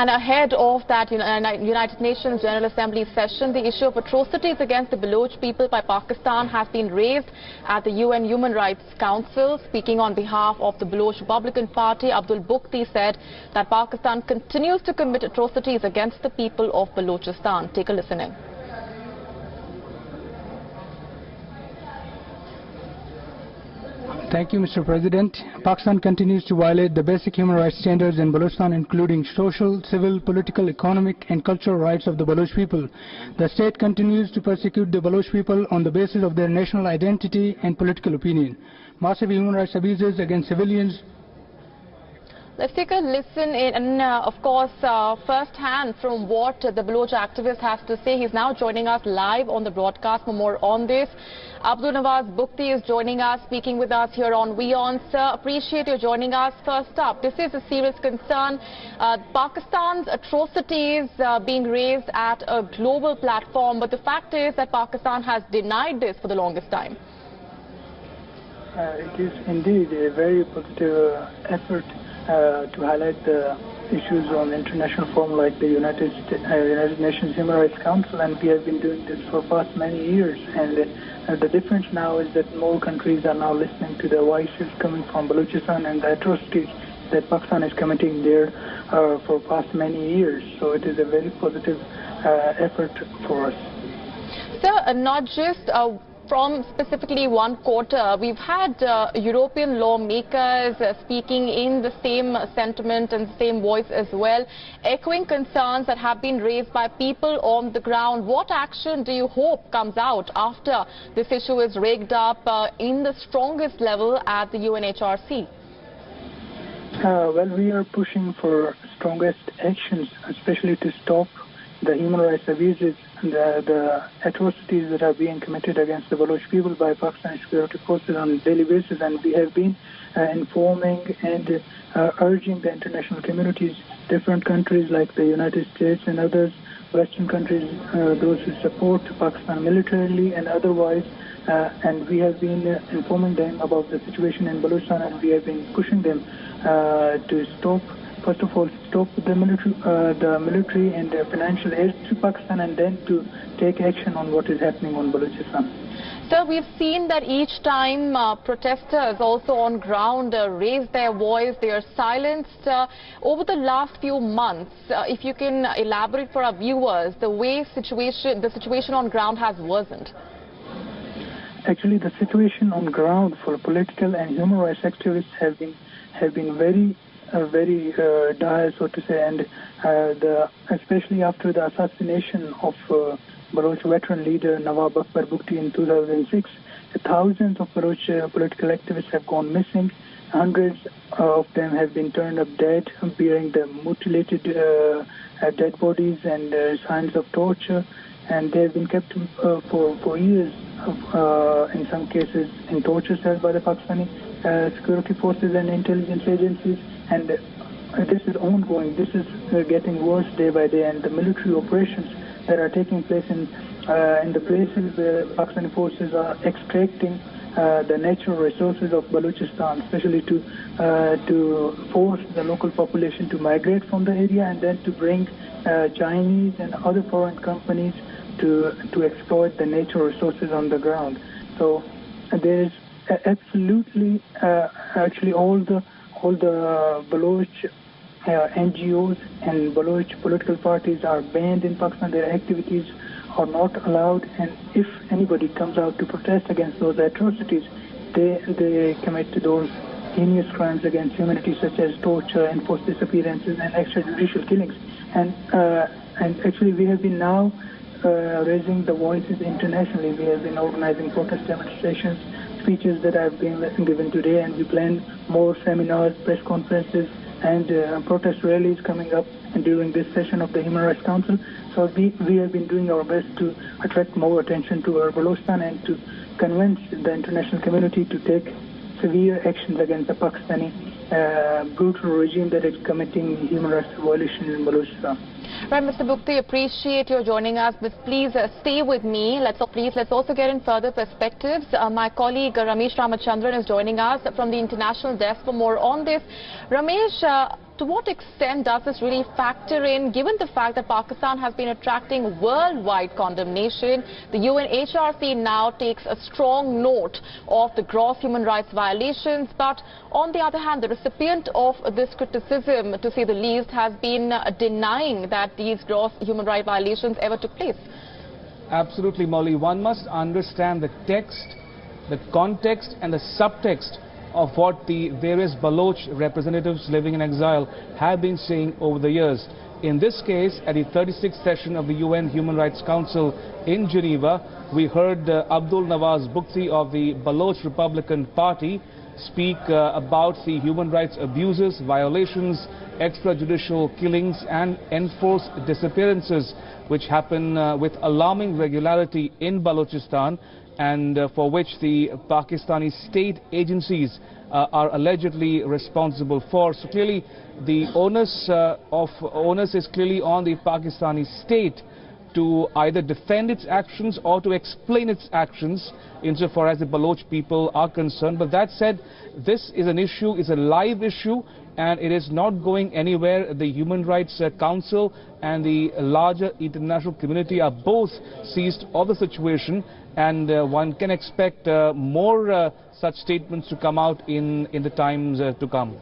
And ahead of that United Nations General Assembly session, the issue of atrocities against the Baloch people by Pakistan has been raised at the UN Human Rights Council. Speaking on behalf of the Baloch Republican Party, Abdul Bugti said that Pakistan continues to commit atrocities against the people of Balochistan. Take a listen in. Thank you, Mr. President. Pakistan continues to violate the basic human rights standards in Balochistan, including social, civil, political, economic and cultural rights of the Baloch people. The state continues to persecute the Baloch people on the basis of their national identity and political opinion. Massive human rights abuses against civilians. Let's take a listen in, and of course, first-hand from what the Baloch activist has to say. He's now joining us live on the broadcast for more on this. Abdul Bugti is joining us, speaking with us here on WION. Sir, appreciate you joining us. First up, this is a serious concern. Pakistan's atrocities being raised at a global platform, but the fact is that Pakistan has denied this for the longest time. It is indeed a very positive effort to highlight the issues on international forum like the United Nations Human Rights Council, and we have been doing this for past many years. And the difference now is that more countries are now listening to the voices coming from Balochistan and the atrocities that Pakistan is committing there for past many years. So it is a very positive effort for us. Sir, not just from specifically one quarter, we've had European lawmakers speaking in the same sentiment and same voice as well, echoing concerns that have been raised by people on the ground. What action do you hope comes out after this issue is rigged up in the strongest level at the UNHRC? Well, we are pushing for strongest actions, especially to stop the human rights abuses and the atrocities that are being committed against the Baloch people by Pakistani security forces on a daily basis. And we have been informing and urging the international communities, different countries like the United States and others, Western countries, those who support Pakistan militarily and otherwise, and we have been informing them about the situation in Balochistan, and we have been pushing them to stop. First of all, stop the military and the financial aid to Pakistan, and then to take action on what is happening on Balochistan. Sir, we've seen that each time protesters also on ground raise their voice, they are silenced. Over the last few months, if you can elaborate for our viewers, the situation on ground has worsened. Actually, the situation on ground for political and human rights activists have been very dire, so to say, and especially after the assassination of Baloch veteran leader Abdul Bugti in 2006, thousands of Baloch political activists have gone missing. Hundreds of them have been turned up dead, bearing the mutilated dead bodies and signs of torture, and they have been kept for years, in some cases in torture cells by the Pakistani security forces and intelligence agencies. And this is ongoing. This is getting worse day by day, and the military operations that are taking place in the places where Pakistani forces are extracting the natural resources of Balochistan, especially to force the local population to migrate from the area, and then to bring Chinese and other foreign companies to exploit the natural resources on the ground. So there is absolutely, actually all the Baloch NGOs and Baloch political parties are banned in Pakistan. Their activities are not allowed, and if anybody comes out to protest against those atrocities, they commit those heinous crimes against humanity, such as torture, enforced disappearances, and extrajudicial killings. And actually, we have been now raising the voices internationally. We have been organizing protest demonstrations, speeches that have been given today, and we plan more seminars, press conferences, and protest rallies coming up during this session of the Human Rights Council. So we have been doing our best to attract more attention to our Balochistan and to convince the international community to take severe actions against the Pakistani brutal regime that is committing human rights violations in Balochistan. Right, Mr. Bugti, appreciate your joining us, but please stay with me. Let's also get in further perspectives. My colleague Ramesh Ramachandran is joining us from the international desk for more on this. Ramesh, to what extent does this really factor in, given the fact that Pakistan has been attracting worldwide condemnation? The UNHRC now takes a strong note of the gross human rights violations, but on the other hand, the recipient of this criticism, to say the least, has been denying that these gross human rights violations ever took place. Absolutely, Molly. One must understand the text, the context and the subtext of what the various Baloch representatives living in exile have been saying over the years. In this case, at the 36th session of the UN Human Rights Council in Geneva, we heard Abdul Bugti of the Baloch Republican Party speak about the human rights abuses, violations, extrajudicial killings and enforced disappearances which happen with alarming regularity in Balochistan, and for which the Pakistani state agencies are allegedly responsible for. So clearly the onus is clearly on the Pakistani state to either defend its actions or to explain its actions insofar as the Baloch people are concerned. But that said, this is an issue, is a live issue, and it is not going anywhere. The Human Rights Council and the larger international community are both seized of the situation, and one can expect more such statements to come out in the times to come.